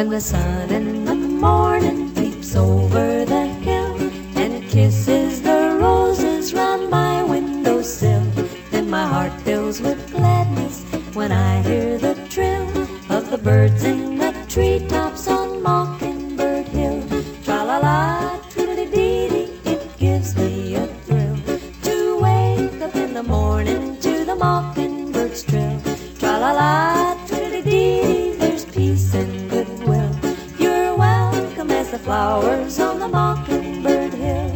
When the sun in the morning peeps over the hill and kisses the roses round my windowsill, then my heart fills with gladness when I hear the trill of the birds in the treetops on Mockingbird Hill. Tra-la-la, tweedledee-dee, it gives me a thrill to wake up in the morning to the mockingbird's trill. Tra-la-la, tweedledee-dee, there's peace and goodwill. You're welcome as the flowers on the Mockingbird Hill.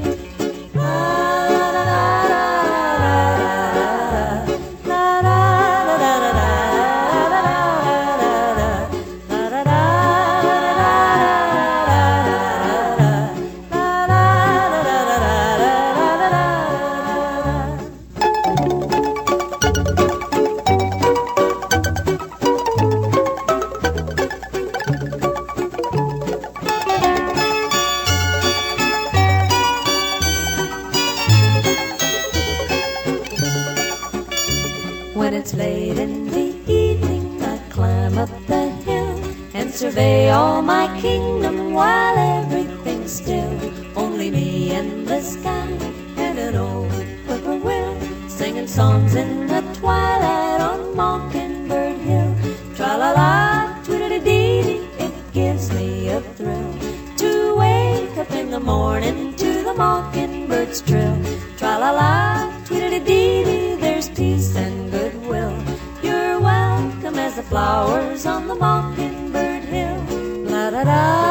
When it's late in the evening, I climb up the hill and survey all my kingdom while everything's still. Only me and the sky and an old whippoorwill singing songs in the twilight on Mockingbird Hill. Tra-la-la, tweedledee-dee, it gives me a thrill to wake up in the morning to the mockingbird's trill. Tra-la-la, tweedledee-dee, there's peace and goodwill. You're welcome as the flowers on the Mockingbird Hill. La-da-da.